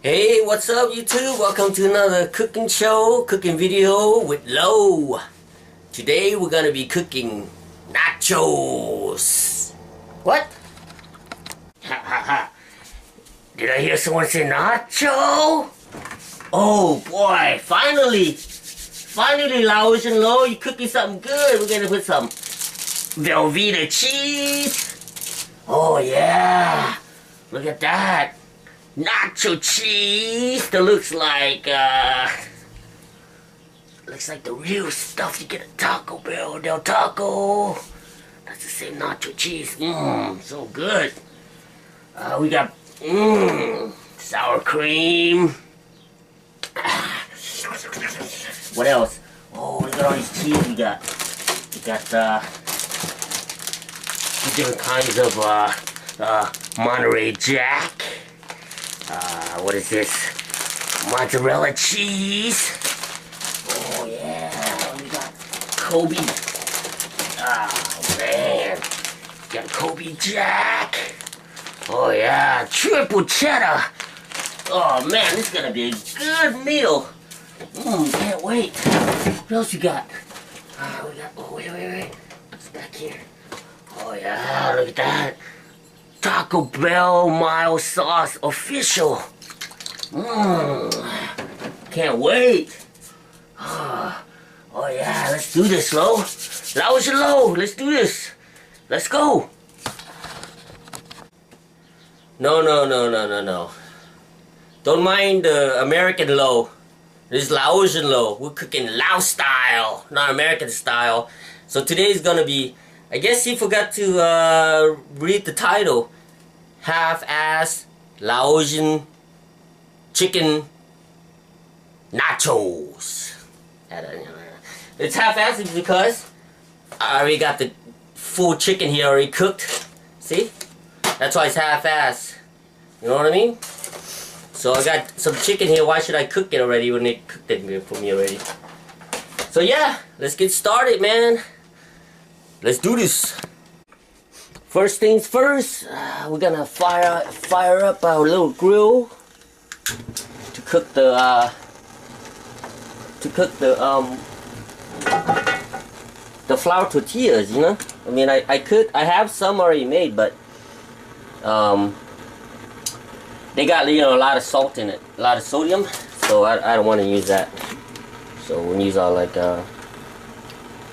Hey, what's up YouTube? Welcome to another cooking show, cooking video with Lo. Today we're gonna be cooking nachos. What? Ha ha ha. Did I hear someone say nacho? Oh boy, finally Laotian Lo, you cooking something good. We're gonna put some Velveeta cheese. Oh yeah, look at that. Nacho cheese that looks like the real stuff you get at Taco Bell, Del Taco. That's the same nacho cheese. So good. We got sour cream. What else? Oh, look at all these cheese we got. We got different kinds of Monterey Jack. What is this? Mozzarella cheese. Oh yeah, we got Kobe. Oh man, we got Kobe Jack. Oh yeah, triple cheddar. Oh man, this is gonna be a good meal. Can't wait. What else you got? We got, oh wait. What's back here? Oh yeah, look at that. Taco Bell mild sauce official. Can't wait. Oh yeah, let's do this, Lo. Laotian Lo, let's do this. Let's go. No. Don't mind the American Lo. This is Laotian Lo. We're cooking Lao style, not American style. So today's gonna be, I guess he forgot to read the title. Half-ass Laotian chicken nachos. It's half-assed because I already got the full chicken here already cooked. See? That's why it's half-assed. You know what I mean? So I got some chicken here. Why should I cook it already when they cooked it for me already? So yeah, let's get started, man. Let's do this. First things first, we're gonna fire up our little grill to cook the flour tortillas. You know, I mean, I have some already made, but they got, you know, a lot of salt in it, a lot of sodium, so I don't want to use that. So we'll use our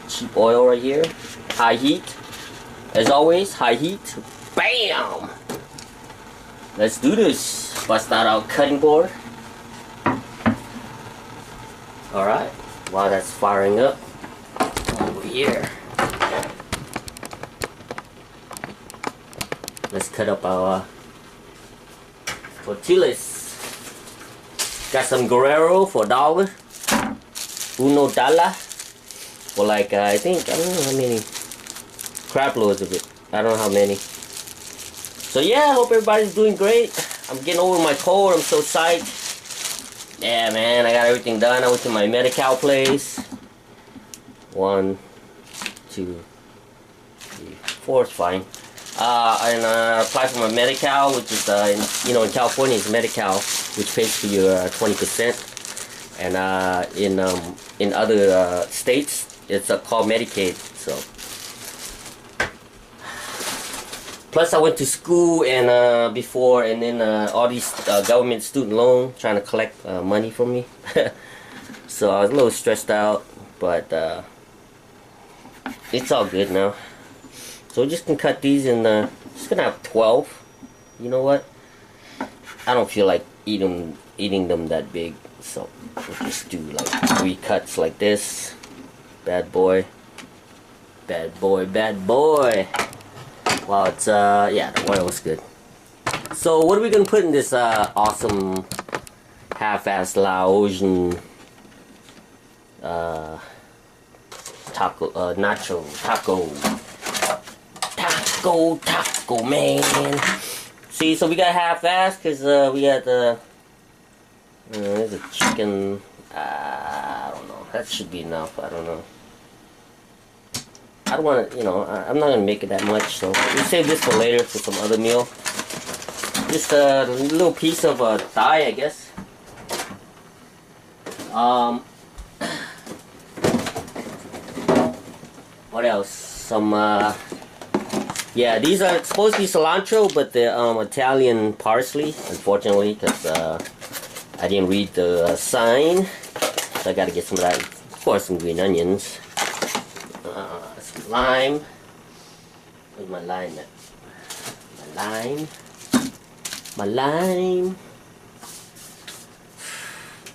cheap oil right here, high heat. As always, high heat. Bam! Let's do this. Bust out our cutting board. Alright, while that's firing up, over here, let's cut up our tortillas. Got some Guerrero for $1. $1 for like, I think, I don't know how many. Crap loads of it. I don't know how many. So yeah, I hope everybody's doing great. I'm getting over my cold. I'm so psyched. Yeah, man, I got everything done. I went to my Medi-Cal place. 1, 2, 3, 4 is fine. And applied for my Medi-Cal, which is in California it's Medi-Cal, which pays for your 20%. And in other states it's called Medicaid. So. Plus I went to school and before, and then all these government student loan trying to collect money from me. So I was a little stressed out, but it's all good now. So we're just gonna cut these in. Just gonna have 12. You know what? I don't feel like eating them that big, so we'll just do like 3 cuts like this. Bad boy. Wow, it's yeah, the oil is good. So what are we gonna put in this awesome half-assed Laotian taco man? See, so we got half-assed because we got there's a chicken. I don't know. That should be enough. I don't know. I don't want to, you know, I'm not going to make it that much, so we'll save this for later for some other meal. Just a little piece of thigh, I guess. What else? Some yeah, these are supposed to be cilantro, but they're Italian parsley, unfortunately, because I didn't read the sign. So I gotta get some of that. Of course, some green onions. Some lime. Where's my lime at? My lime. My lime.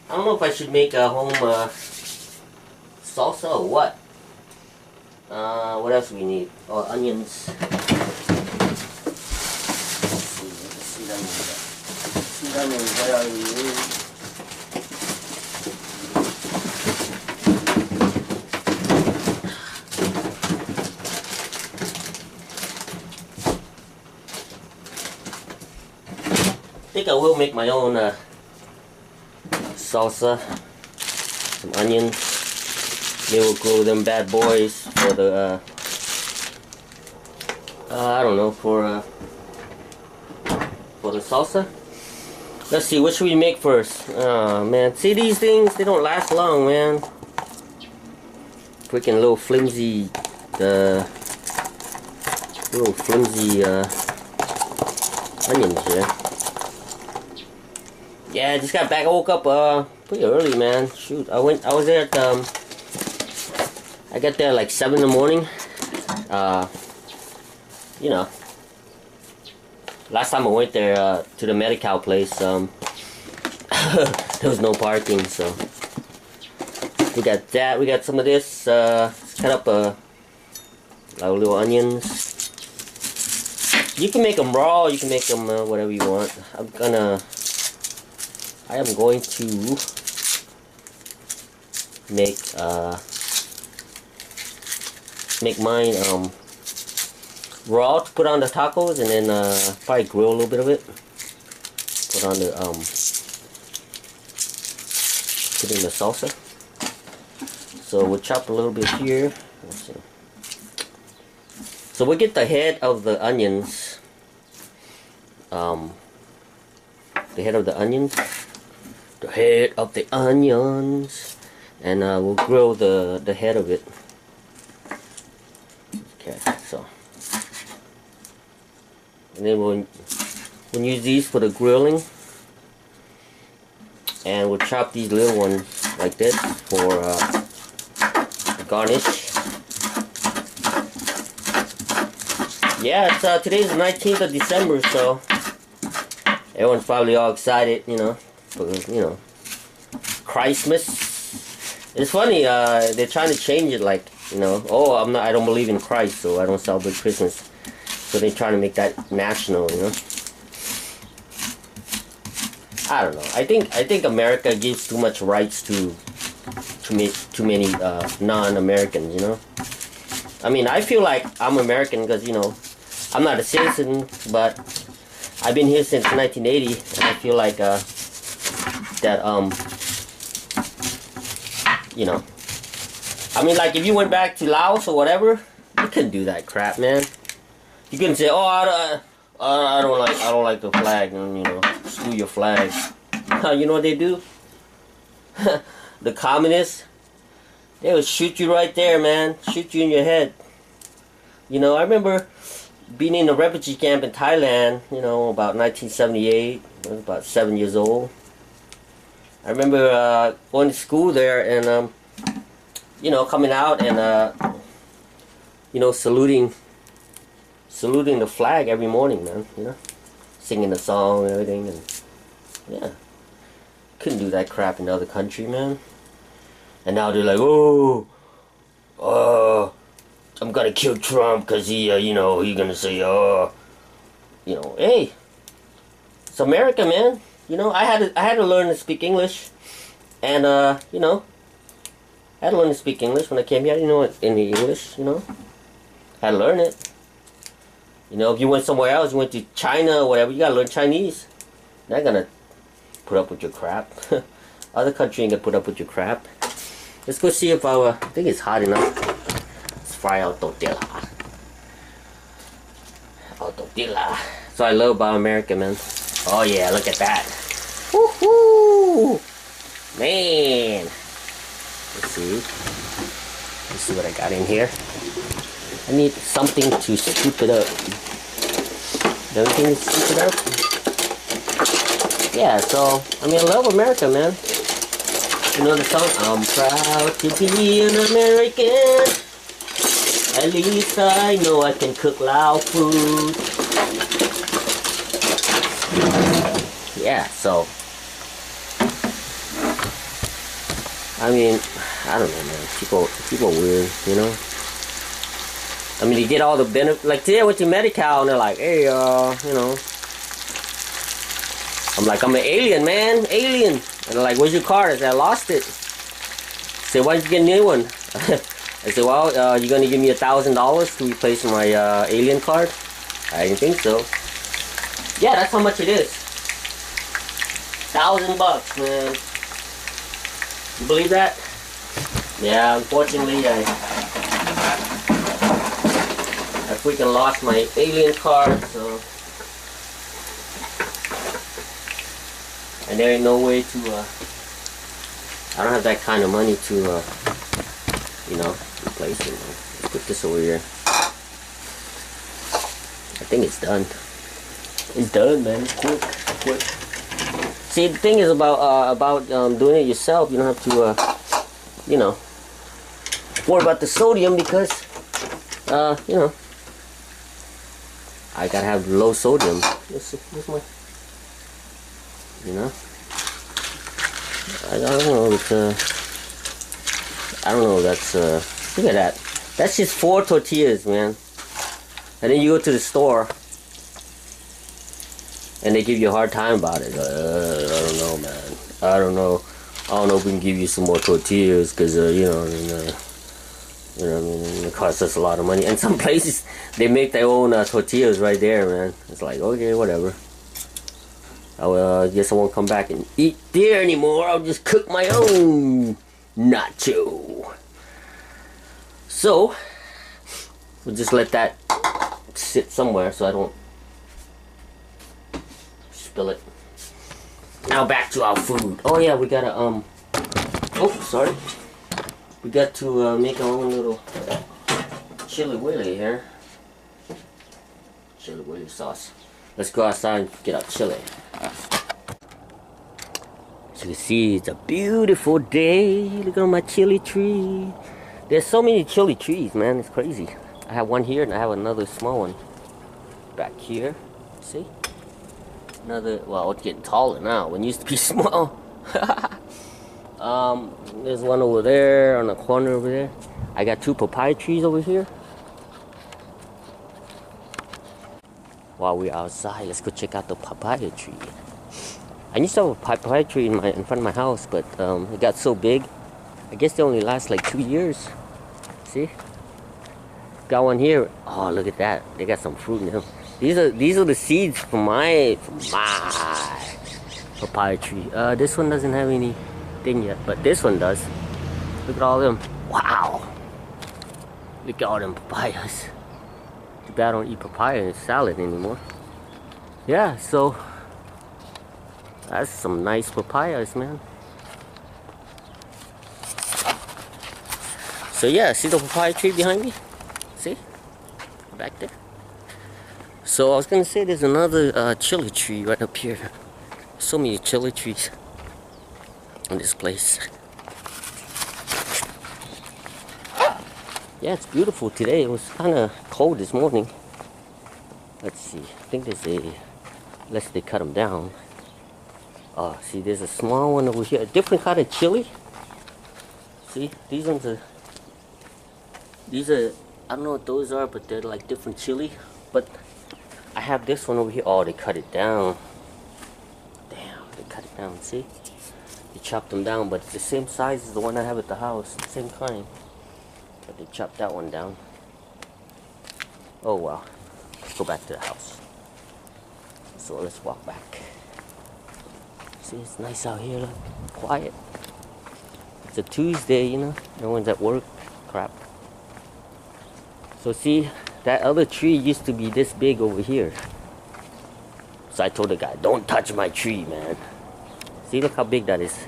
I don't know if I should make a home salsa or what. What else do we need? Oh, onions. Sweet onions, where are you? I think I will make my own salsa. Some onions. Maybe we'll grow them bad boys for the I don't know, for the salsa. Let's see, what should we make first? Oh man, see these things, they don't last long, man. Freaking little flimsy onions here. Yeah, I just got back. I woke up pretty early, man. Shoot, I was there at I got there like 7 in the morning. You know, last time I went there to the Medi-Cal place, there was no parking, so we got that. We got some of this. Cut up our little onions. You can make them raw. You can make them whatever you want. I am going to make mine raw to put on the tacos, and then probably grill a little bit of it. Put on the put in the salsa. So we'll chop a little bit here. Let's see. So we'll get the head of the onions. The head of the onions. The head of the onions, and we'll grill the head of it. Okay, so, and then we'll use these for the grilling, and we'll chop these little ones like this for garnish. Yeah, it's today's the 19th of December, so everyone's probably all excited, you know. You know, Christmas. It's funny, they're trying to change it, like, you know, oh, I don't believe in Christ, so I don't celebrate Christmas. So they're trying to make that national, you know. I don't know. I think America gives too much rights to too many non-Americans, you know. I mean, I feel like I'm American because, you know, I'm not a citizen, but I've been here since 1980, and I feel like that you know, I mean, like if you went back to Laos or whatever, you couldn't do that crap, man. You couldn't say, oh, I don't like the flag, and, you know, screw your flag. You know what they do? The communists, they would shoot you right there, man. Shoot you in your head. You know, I remember being in a refugee camp in Thailand, you know, about 1978. I was about 7 years old. I remember going to school there, and you know, coming out and you know, saluting the flag every morning, man. You know, singing the song and everything, and yeah, couldn't do that crap in the other country, man. And now they're like, oh, I'm gonna kill Trump because he, you know, he's gonna say, oh, you know, hey, it's America, man. You know, I had to learn to speak English, and you know, I had to learn to speak English when I came here. I didn't know any English, you know. I had to learn it. You know, if you went somewhere else, you went to China or whatever, you gotta learn Chinese. They're not gonna put up with your crap. Other country ain't gonna put up with your crap. Let's go see if I think it's hot enough. Let's fry our tortilla. Our tortilla. So I love about America, man. Oh yeah, look at that. Woohoo! Man. Let's see what I got in here. I need something to scoop it up. Everything to scoop it up. Yeah, so I mean, I love America, man. You know the song? I'm proud to be an American. At least I know I can cook Lao food. Yeah, so I mean, I don't know, man. People are weird, you know. I mean, you get all the benefits. Like today I went to Medi-Cal and they're like, hey, you know. I'm like, I'm an alien, man, alien. And they're like, where's your card? I said, I lost it. I said, why did you get a new one? I said, well, you're gonna give me $1,000 to replace my alien card? I didn't think so. Yeah, that's how much it is. $1,000, man. You believe that? Yeah, unfortunately, I freaking lost my alien card, so. And there ain't no way to, I don't have that kind of money to, you know, replace it. Let's put this over here. I think it's done. It's done, man. It's quick. See, the thing is about doing it yourself. You don't have to, you know, worry about the sodium because, you know, I gotta have low sodium. Where's my, you know, I don't know. It's, I don't know. That's look at that. That's just 4 tortillas, man. And then you go to the store. And they give you a hard time about it. I don't know, man. I don't know if we can give you some more tortillas because, you know, I mean, it costs us a lot of money. And some places, they make their own tortillas right there, man. It's like, okay, whatever. I guess I won't come back and eat there anymore. I'll just cook my own nacho. So, we'll just let that sit somewhere so I don't spill it. Now back to our food. Oh yeah, we gotta oh sorry. We got to make our own little chili willy here. Chili willy sauce. Let's go outside and get our chili. As you can see, it's a beautiful day. Look at my chili tree. There's so many chili trees, man. It's crazy. I have one here and I have another small one back here. See? Another, well, it's getting taller now. When it used to be small. There's one over there on the corner over there. I got 2 papaya trees over here. While we're outside, let's go check out the papaya tree. I used to have a papaya tree in front of my house, but it got so big. I guess they only last like 2 years. See? Got one here. Oh, look at that. They got some fruit now. These are the seeds from my papaya tree. This one doesn't have anything yet, but this one does. Look at all them. Wow. Look at all them papayas. Too bad I don't eat papaya in salad anymore. Yeah, so that's some nice papayas, man. So yeah, see the papaya tree behind me? See? Back there. So I was gonna say there's another chili tree right up here. So many chili trees in this place. Yeah, it's beautiful today. It was kind of cold this morning. Let's see. I think there's unless they cut them down. Oh, see, there's a small one over here. A different kind of chili. See, these ones are. These are. I don't know what those are, but they're like different chili. But I have this one over here. Oh, they cut it down. Damn, they cut it down. See, they chopped them down, but it's the same size as the one I have at the house. Same kind. But they chopped that one down. Oh wow. Let's go back to the house. So let's walk back. See, it's nice out here. Look, quiet. It's a Tuesday, you know. No one's at work. Crap. So see, that other tree used to be this big over here. So I told the guy, don't touch my tree, man. See, look how big that is.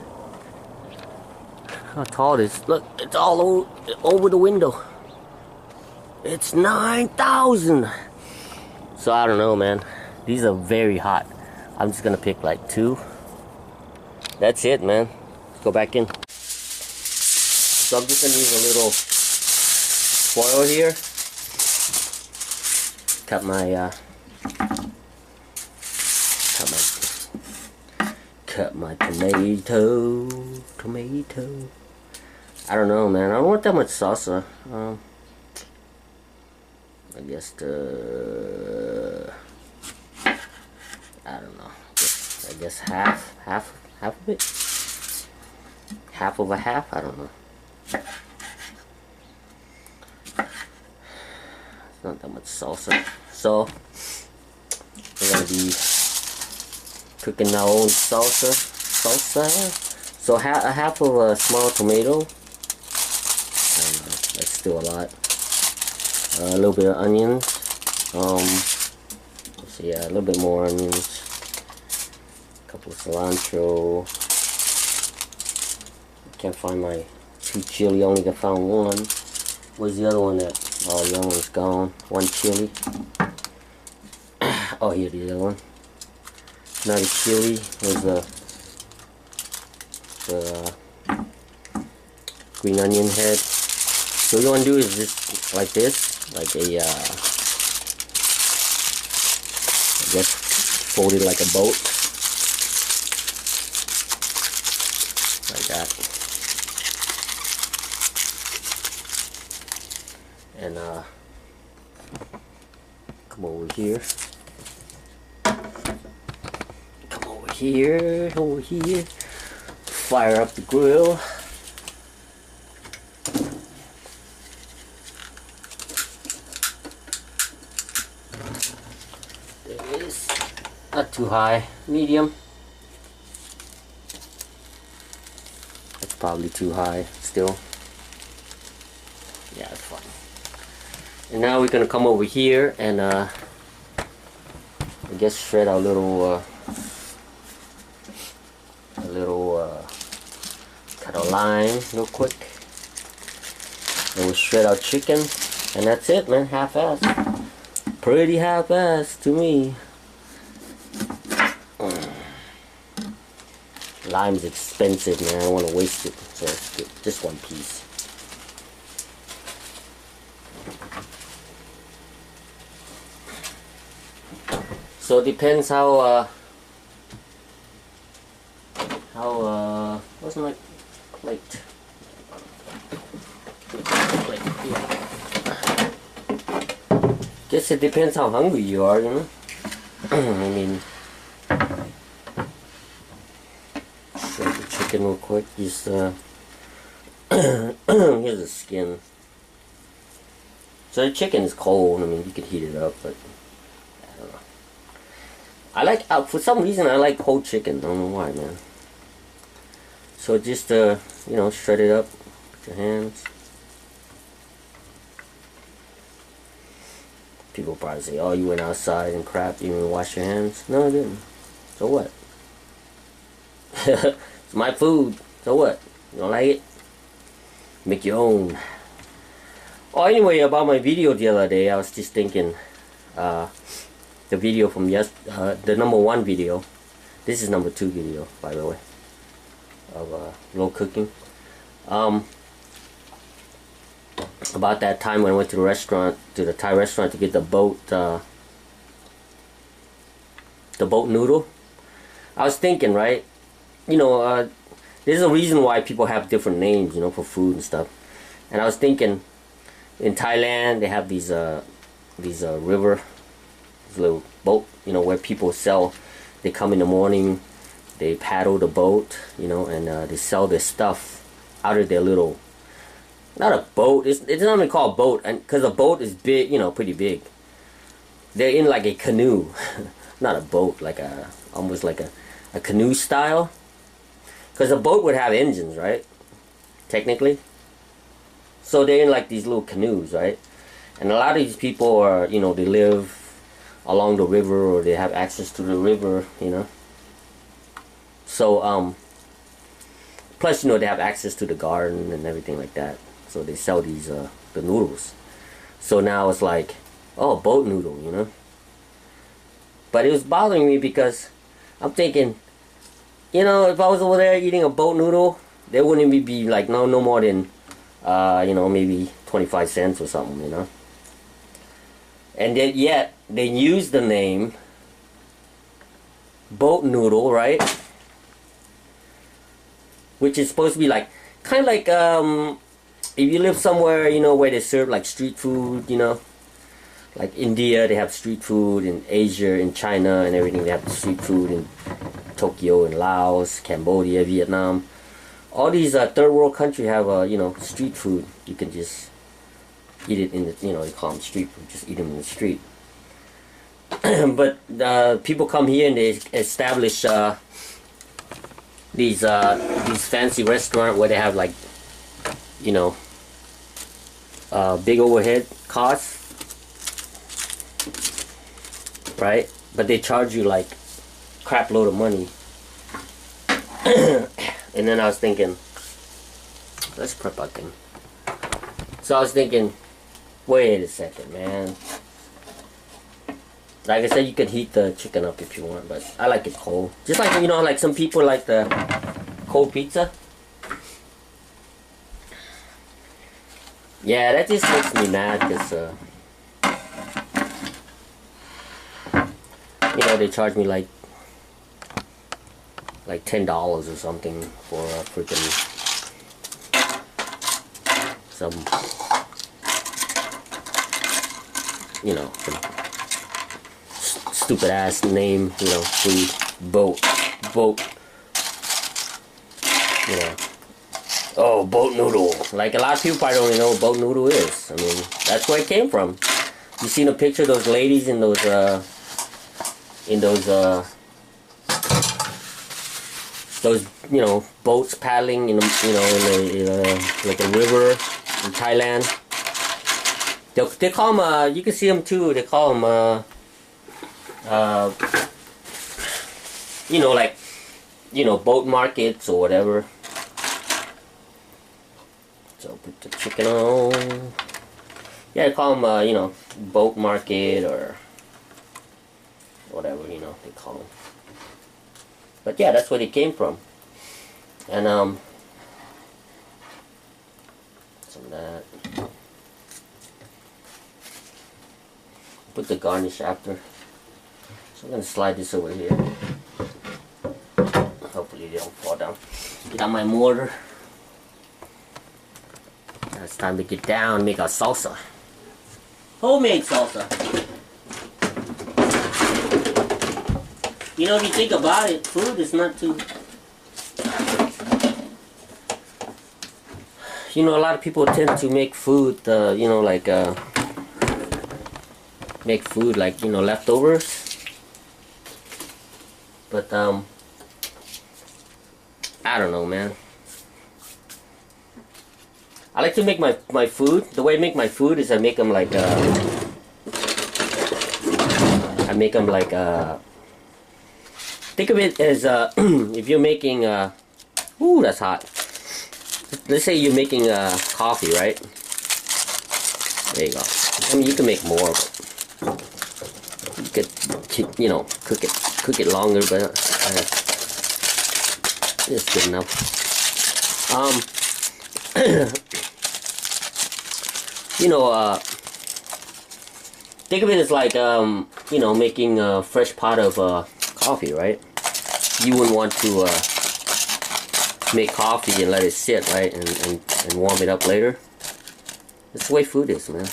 How tall it is. Look, it's all over the window. It's 9,000. So I don't know, man. These are very hot. I'm just gonna pick like 2. That's it, man. Let's go back in. So I'm just gonna use a little foil here. Cut my tomato. I don't know, man. I don't want that much salsa. I guess I don't know. I guess half of it. Half of a half. I don't know. It's not that much salsa. So we're gonna be cooking our own salsa. So a half of a small tomato. That's still a lot. A little bit of onions. Let's see, yeah, a little bit more onions. A couple of cilantro. Can't find my 2 chili. I only got found 1. Where's the other one at? Oh, the other one's gone. 1 chili. Oh, here the other one. Not a chili. There's the green onion head. So what you want to do is just like this, like a, I guess fold it like a boat, like that, and come over here, over here, fire up the grill. Not too high, medium. That's probably too high still. Yeah, it's fine. And now we're gonna come over here and I guess shred our little cut a line real quick. And we'll shred our chicken, and that's it, man. Half-ass. Pretty half-ass to me. Lime's expensive, man. I don't want to waste it, so let's get just 1 piece. So it depends how what's my plate? Guess it depends how hungry you are, you know. I mean, shred the chicken real quick. Just here's the skin. So the chicken is cold. I mean, you could heat it up, but I don't know. I like for some reason I like whole chicken. I don't know why, man. So just you know, shred it up with your hands. People probably say, "Oh, you went outside and crap. You didn't wash your hands." No, I didn't. So what? It's my food. So what? You don't like it? Make your own. Oh, anyway, about my video the other day, I was just thinking, the video from the #1 video. This is #2 video, by the way, of low cooking. About that time when I went to the restaurant, to the Thai restaurant, to get the boat noodle. I was thinking, right? You know, there's a reason why people have different names, you know, for food and stuff. And I was thinking, in Thailand, they have these river, this little boat, you know, where people sell. They come in the morning, they paddle the boat, you know, and they sell their stuff out of their little. Not a boat. It's not even called a boat, and because a boat is big, you know, pretty big. They're in like a canoe, not a boat, like almost like a canoe style. Because a boat would have engines, right? Technically. So they're in like these little canoes, right? And a lot of these people are, you know, they live along the river, or they have access to the river, you know. So plus, you know, they have access to the garden and everything like that. So they sell these the noodles. So now it's like, oh, boat noodle, you know. But it was bothering me because I'm thinking, you know, if I was over there eating a boat noodle, they wouldn't be like no more than you know, maybe 25 cents or something, you know. And yet they use the name boat noodle, right? Which is supposed to be like kind of like if you live somewhere, you know, where they serve like street food, you know, like India, they have street food. In Asia, in China and everything, they have street food. In Tokyo, in Laos, Cambodia, Vietnam, all these third world countries have you know, street food. You can just eat it in the, you know, they call them street food, just eat them in the street. But people come here and they establish these fancy restaurants where they have, like, you know, big overhead costs, right? But they charge you like crap load of money. And then I was thinking, let's prep again. So I was thinking, wait a second, man. Like I said, you can heat the chicken up if you want, but I like it cold. Just like, you know, like some people like the cold pizza. Yeah, that just makes me mad because, you know, they charge me like $10 or something for a freaking some, you know, some stupid ass name, you know, food, boat, you know. Oh, boat noodle. Like, a lot of people probably don't even know what boat noodle is. I mean, that's where it came from. You seen a picture of those ladies in those you know, boats paddling in a, you know, in like a river in Thailand. They call them, you can see them too, they call them, you know, like, you know, boat markets or whatever. So put the chicken on. Yeah, they call them, you know, boat market or whatever, you know, they call them. But yeah, that's where they came from. And some of that. Put the garnish after. So I'm gonna slide this over here. Hopefully they don't fall down. Get out my mortar. Now it's time to get down and make our salsa. Homemade salsa. You know, if you think about it, food is not too... You know, a lot of people tend to make food, you know, like, make food like, you know, leftovers. But, I don't know, man. I like to make my food. The way I make my food is I make them like, think of it as, if you're making, ooh, that's hot. Let's say you're making coffee, right? There you go. I mean, you can make more, but you could, you know, cook it longer, but it's good enough. You know, think of it as like, you know, making a fresh pot of coffee, right? You wouldn't want to make coffee and let it sit, right, and warm it up later. That's the way food is, man.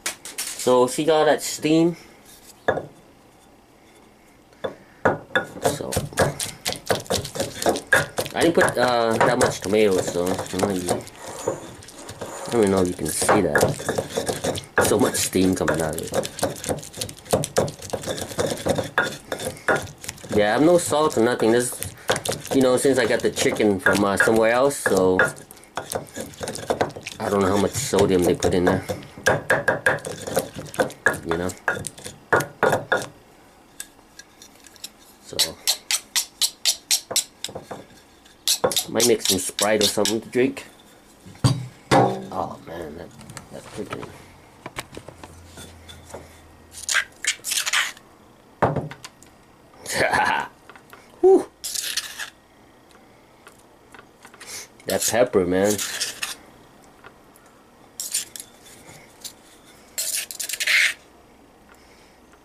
So see all that steam? So I didn't put that much tomatoes, so I don't even know if you can see that. So much steam coming out of it. Yeah, I have no salt or nothing. This, you know, since I got the chicken from somewhere else, so I don't know how much sodium they put in there. You know. Might make some Sprite or something to drink. Oh man, that freaking. Whew. That pepper, man.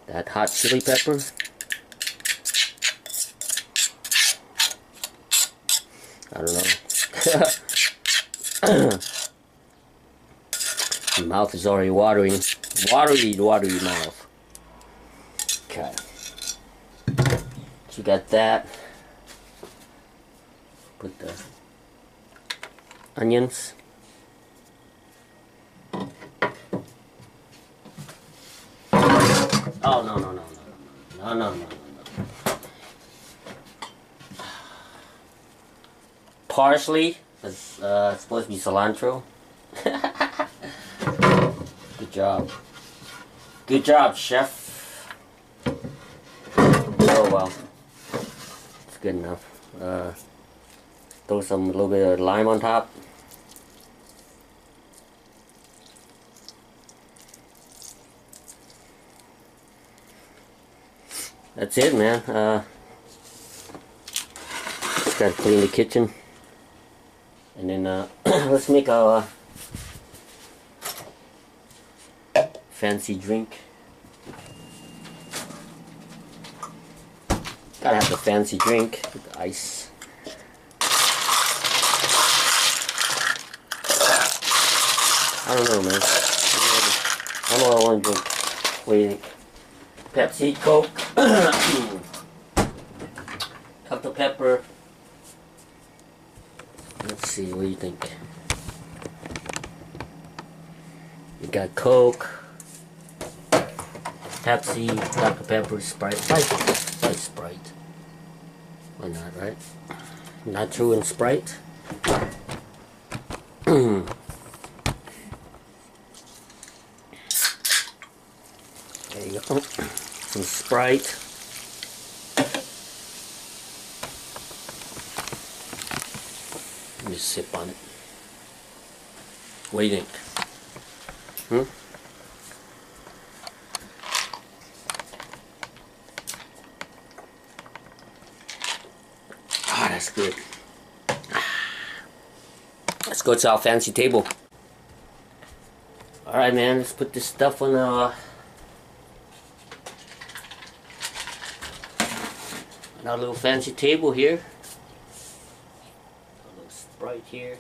That hot chili pepper. I don't know. My mouth is already watering. Watery mouth. Okay. So you got that. Put the onions. Oh, no. Parsley. It's supposed to be cilantro. Good job. Good job, chef. Oh well. It's good enough. Throw a little bit of lime on top. That's it, man. Just gotta clean the kitchen. And then let's make a fancy drink. Gotta have the fancy drink with the ice. I don't know, man. I don't know what I want to drink. What do you think? Pepsi, Coke, Dr. Pepper. Let's see, what do you think? You got Coke, Pepsi, Dr. Pepper, Sprite. Sprite. Why not, right? Nitro and Sprite. There you go. Some Sprite. Let me sip on it. What do you think? Ah, that's good. Let's go to our fancy table. Alright, man, let's put this stuff on our little fancy table here. A little Sprite here.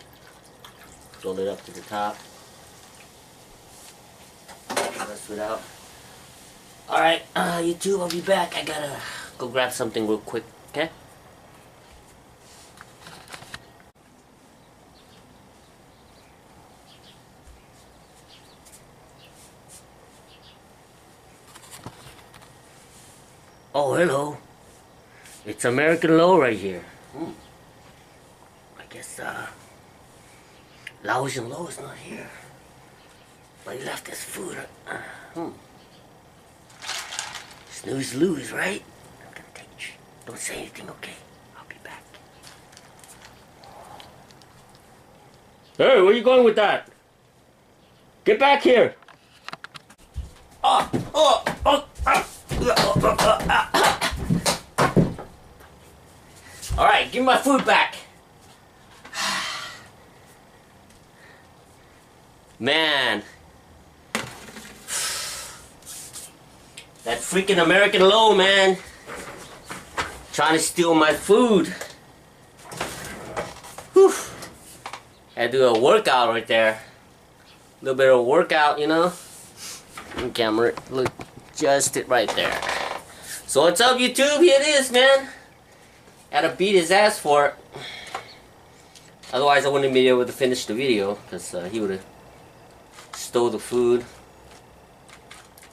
Fill it up to the top. Rest it out. Alright, YouTube, I'll be back. I gotta go grab something real quick, okay? Oh, hello. It's American Lo right here. I guess, Laotian Lo is not here. But he left his food. Snooze lose, right? I'm gonna take. Don't say anything, okay? I'll be back. Hey, where you going with that? Get back here! Alright, give me my food back. Man. That freaking American Lo, man. Trying to steal my food. Whew. Had to do a workout right there. A little bit of a workout, you know. On camera, look, just it right there. So what's up, YouTube? Here it is, man. Had to beat his ass for it. Otherwise, I wouldn't be able to finish the video because he would have stole the food.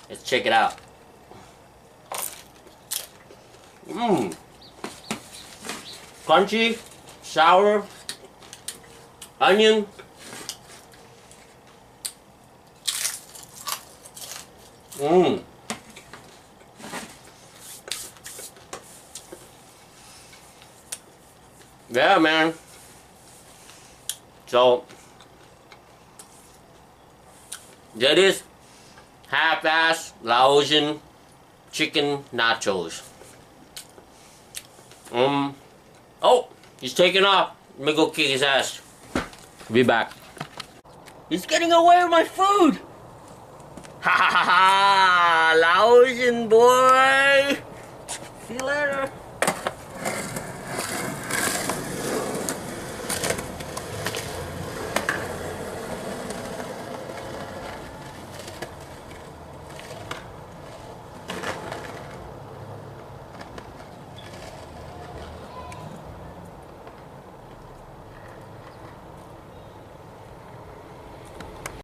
Let's check it out. Crunchy, sour, onion. Yeah, man. So that is half-ass Laotian chicken nachos. Oh, he's taking off. Let me go kick his ass. Be back. He's getting away with my food. Ha ha ha ha! Laotian boy. See you later.